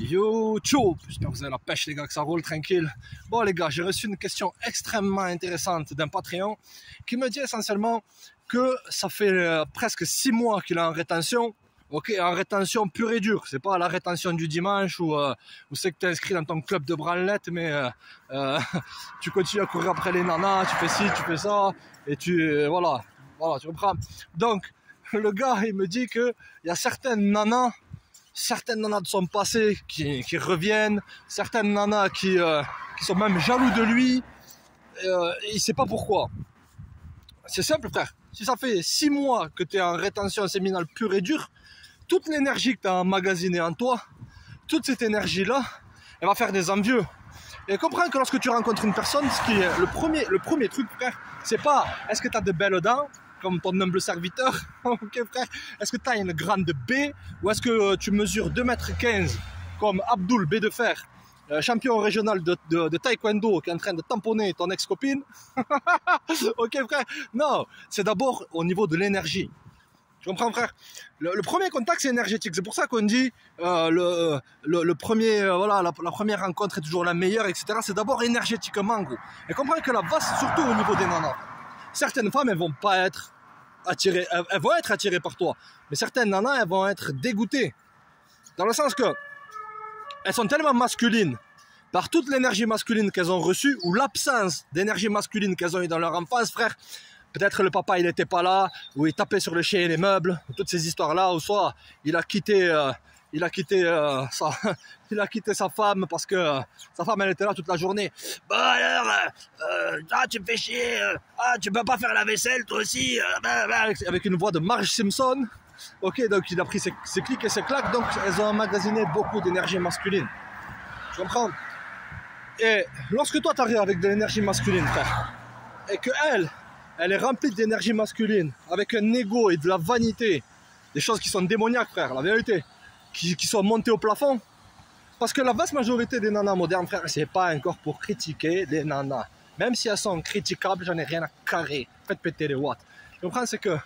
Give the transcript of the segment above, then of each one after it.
YouTube, j'espère que vous avez la pêche les gars, que ça roule tranquille. Bon les gars, j'ai reçu une question extrêmement intéressante d'un Patreon qui me dit essentiellement que ça fait presque 6 mois qu'il est en rétention. Ok, en rétention pure et dure, c'est pas la rétention du dimanche où c'est que tu es inscrit dans ton club de branlette, mais tu continues à courir après les nanas, tu fais ci, tu fais ça, et voilà, tu comprends. Donc, le gars, il me dit que il y a certaines nanas de son passé qui reviennent, certaines nanas qui sont même jaloux de lui, il sait pas pourquoi. C'est simple frère, si ça fait 6 mois que tu es en rétention séminale pure et dure, toute l'énergie que tu as emmagasinée en toi, toute cette énergie-là, elle va faire des envieux. Et comprends que lorsque tu rencontres une personne, ce qui est le premier truc, frère, c'est pas est-ce que tu as de belles dents, comme ton humble serviteur, ok frère, est-ce que tu as une grande baie, ou est-ce que tu mesures 2,15 m, comme Abdul B de Fer, champion régional de taekwondo, qui est en train de tamponner ton ex-copine. Ok frère, non, c'est d'abord au niveau de l'énergie. Tu comprends frère? Le premier contact c'est énergétique, c'est pour ça qu'on dit le premier, voilà, la première rencontre est toujours la meilleure, etc. C'est d'abord énergétiquement gros. Et comprends que la base c'est surtout au niveau des nanas. Certaines femmes elles vont pas être attirées, elles vont être attirées par toi, mais certaines nanas elles vont être dégoûtées. Dans le sens que elles sont tellement masculines par toute l'énergie masculine qu'elles ont reçue ou l'absence d'énergie masculine qu'elles ont eu dans leur enfance, frère. Peut-être le papa il était pas là, ou il tapait sur le chien et les meubles, toutes ces histoires-là, ou soit il a quitté sa femme parce que sa femme elle était là toute la journée. Bon alors, tu me fais chier, tu peux pas faire la vaisselle toi aussi, avec une voix de Marge Simpson. Ok, donc il a pris ses clics et ses claques, donc elles ont emmagasiné beaucoup d'énergie masculine. Tu comprends? Et lorsque toi tu arrives avec de l'énergie masculine, frère, et que elle est remplie d'énergie masculine, avec un ego et de la vanité, des choses qui sont démoniaques, frère, la vérité, qui sont montées au plafond. Parce que la vaste majorité des nanas modernes, frère, c'est pas encore pour critiquer les nanas. Même si elles sont critiquables, j'en ai rien à carrer. Faites péter les watts. Je comprends, c'est que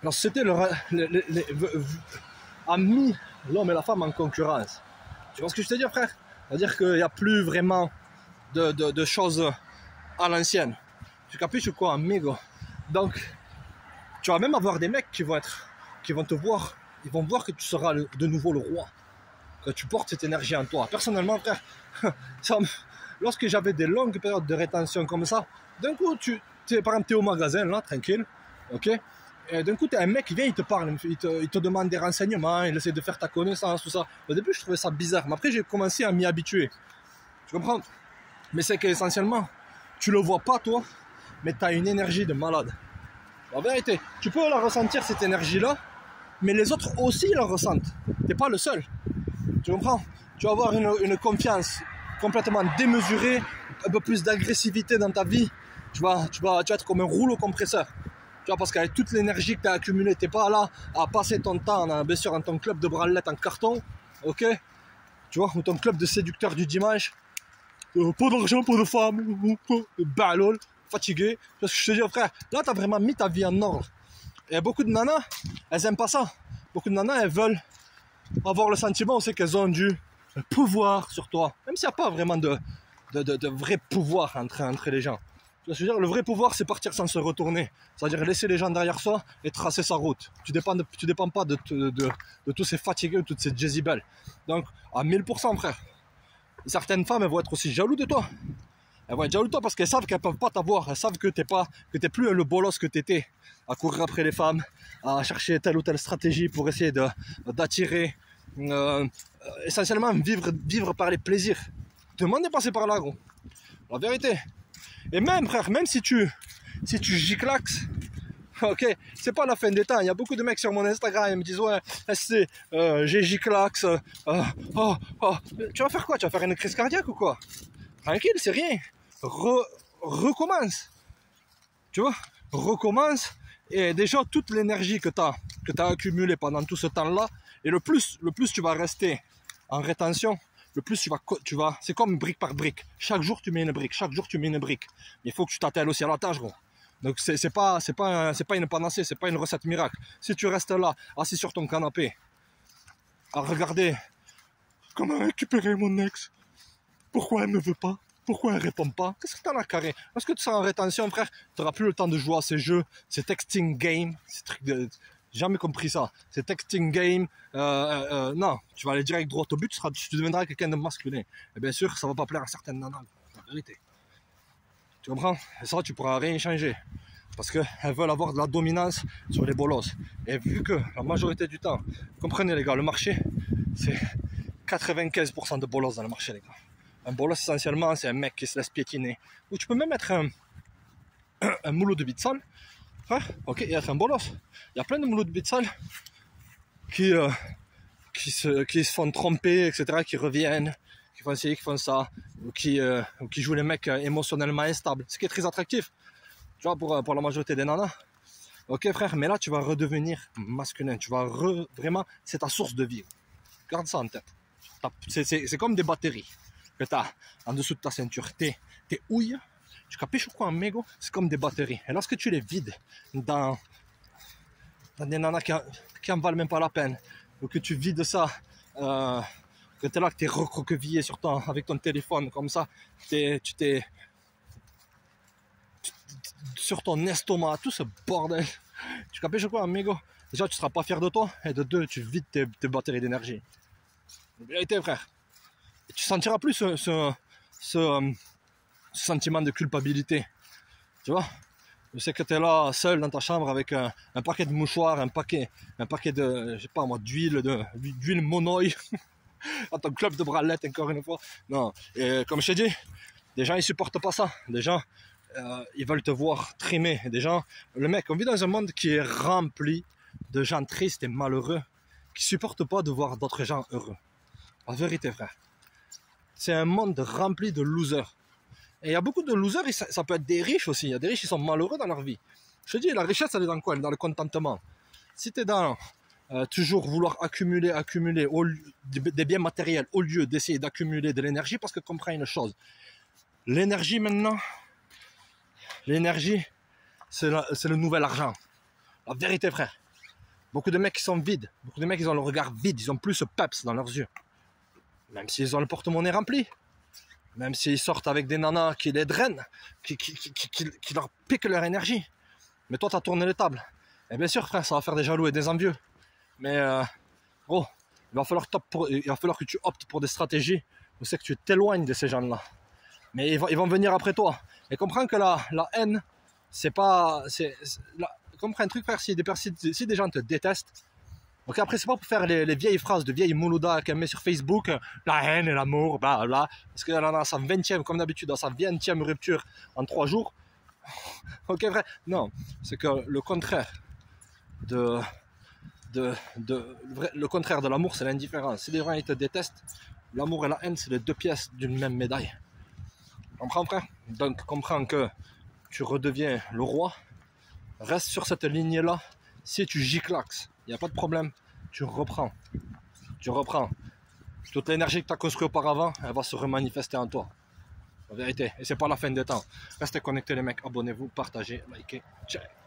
la société a mis l'homme et la femme en concurrence. Tu vois ce que je te dis, frère? C'est-à-dire qu'il n'y a plus vraiment de choses à l'ancienne. Tu capiches ou quoi, amigo? Donc, tu vas même avoir des mecs qui vont te voir, ils vont voir que tu seras de nouveau le roi, que tu portes cette énergie en toi. Personnellement, frère, lorsque j'avais des longues périodes de rétention comme ça, d'un coup, par exemple, tu es au magasin, là, tranquille, ok? Et d'un coup, tu as un mec qui vient, il te parle, il te demande des renseignements, il essaie de faire ta connaissance, tout ça. Au début, je trouvais ça bizarre, mais après, j'ai commencé à m'y habituer. Tu comprends? Mais c'est qu'essentiellement, tu le vois pas, toi, mais tu as une énergie de malade. La vérité, tu peux la ressentir cette énergie-là, mais les autres aussi la ressentent. Tu n'es pas le seul. Tu comprends? Tu vas avoir une confiance complètement démesurée, un peu plus d'agressivité dans ta vie. Tu vas être comme un rouleau compresseur. Tu vois, parce qu'avec toute l'énergie que tu as accumulée, tu n'es pas là à passer ton temps, bien sûr, dans ton club de branlette en carton, ok? Tu vois, ou ton club de séducteurs du dimanche. Pas d'argent, pas de femme, bah lol. Fatigué, parce que je te dis frère, là t'as vraiment mis ta vie en ordre. Et beaucoup de nanas, elles aiment pas ça. Beaucoup de nanas, elles veulent avoir le sentiment aussi qu'elles ont du pouvoir sur toi. Même s'il n'y a pas vraiment de vrai pouvoir entre les gens. Tu vois ce que je veux dire? Le vrai pouvoir, c'est partir sans se retourner. C'est-à-dire laisser les gens derrière soi et tracer sa route. Tu dépends pas de tous ces fatigués ou toutes ces Jezebel. Donc, à 1000% frère. Certaines femmes, elles vont être aussi jalouses de toi. Elles vont être jalouses de toi parce qu'elles savent qu'elles peuvent pas t'avoir. Elles savent que t'es plus le bolos que t'étais, à courir après les femmes, à chercher telle ou telle stratégie pour essayer d'attirer, essentiellement vivre par les plaisirs. Demande de passer par là, gros. La vérité. Et même, frère, même si tu giclaxes, ok, c'est pas la fin des temps. Il y a beaucoup de mecs sur mon Instagram, ils me disent ouais, j'ai giclax. Tu vas faire quoi? Tu vas faire une crise cardiaque ou quoi? Tranquille, c'est rien. Recommence. Tu vois? Recommence. Et déjà, toute l'énergie que tu as accumulée pendant tout ce temps-là, et le plus tu vas rester en rétention, le plus tu vas, c'est comme brique par brique. Chaque jour, tu mets une brique. Chaque jour, tu mets une brique. Mais il faut que tu t'attelles aussi à la tâche, gros. Donc, c'est pas une panacée, c'est pas une recette miracle. Si tu restes là, assis sur ton canapé, à regarder comment récupérer mon ex? Pourquoi elle ne veut pas? Pourquoi elle répond pas? Qu'est-ce que t'en as carré? Parce que tu seras en rétention, frère, tu n'auras plus le temps de jouer à ces jeux, ces texting games, ces trucs de... Jamais compris ça. Ces texting games, non, tu vas aller direct droit au but, tu deviendras quelqu'un de masculin. Et bien sûr, ça va pas plaire à certaines nanas, la vérité. Tu comprends? Et ça, tu pourras rien changer. Parce qu'elles veulent avoir de la dominance sur les bolosses. Et vu que la majorité du temps, comprenez les gars, le marché, c'est 95% de bolosses dans le marché, les gars. Un bolos, essentiellement, c'est un mec qui se laisse piétiner. Ou tu peux même être un moulot de bite sale. Hein? Ok, et être un bolos. Il y a plein de moulots de bite sale qui se font tromper, etc., qui reviennent, qui font ci, qui font ça, ou qui jouent les mecs émotionnellement instables. Ce qui est très attractif, tu vois, pour la majorité des nanas. Ok, frère, mais là, tu vas redevenir masculin. Tu vas vraiment, c'est ta source de vie. Garde ça en tête. C'est comme des batteries que tu as en dessous de ta ceinture. Tes houilles, tu capiches ou quoi, amigo? C'est comme des batteries. Et lorsque tu les vides dans des nanas qui en valent même pas la peine, ou que tu vides ça, que tu es là, que tu es recroquevillé avec ton téléphone, comme ça, sur ton estomac, tout ce bordel. Tu capiches quoi, amigo? Déjà, tu seras pas fier de toi, et de deux, tu vides tes batteries d'énergie. En vérité, frère. Et tu sentiras plus ce sentiment de culpabilité. Tu vois? Je sais que tu es là, seul dans ta chambre, avec un paquet de mouchoirs, un paquet de, je sais pas moi, d'huile monoï, à ton club de bralettes, encore une fois. Non, et comme je t'ai dit, des gens, ils supportent pas ça. Des gens, ils veulent te voir trimer. Des gens, le mec, on vit dans un monde qui est rempli de gens tristes et malheureux, qui supportent pas de voir d'autres gens heureux. La vérité, frère. C'est un monde rempli de losers. Et il y a beaucoup de losers, et ça peut être des riches aussi. Il y a des riches qui sont malheureux dans leur vie. Je te dis, la richesse, elle est dans quoi? Elle est dans le contentement. Si tu es dans toujours vouloir accumuler des biens matériels, au lieu d'essayer d'accumuler de l'énergie, parce que comprends une chose. L'énergie maintenant, c'est le nouvel argent. La vérité, frère. Beaucoup de mecs qui sont vides. Beaucoup de mecs, ils ont le regard vide. Ils ont plus ce peps dans leurs yeux. Même s'ils ont le porte-monnaie rempli. Même s'ils sortent avec des nanas qui les drainent, qui leur piquent leur énergie. Mais toi, tu as tourné les tables. Et bien sûr, frère, ça va faire des jaloux et des envieux. Mais, gros, il va falloir que tu optes pour des stratégies où c'est que tu t'éloignes de ces gens-là. Mais ils vont venir après toi. Et comprends que la haine, c'est pas... comprends un truc, frère, si des gens te détestent, donc après, c'est pas pour faire les vieilles phrases de vieilles mouloudas qu'elle met sur Facebook, la haine et l'amour, bla bla, parce qu'elle en a sa 20e, comme d'habitude, sa 20e rupture en 3 jours. Ok, vrai? Non, c'est que le contraire le contraire de l'amour, c'est l'indifférence. Si les gens ils te détestent, l'amour et la haine, c'est les deux pièces d'une même médaille. Comprends, frère? Donc, comprends que tu redeviens le roi. Reste sur cette lignée-là. Si tu giclaxes, il n'y a pas de problème. Tu reprends. Toute l'énergie que tu as construite auparavant, elle va se remanifester en toi. La vérité. Et c'est pas la fin des temps. Restez connectés les mecs. Abonnez-vous, partagez, likez. Ciao.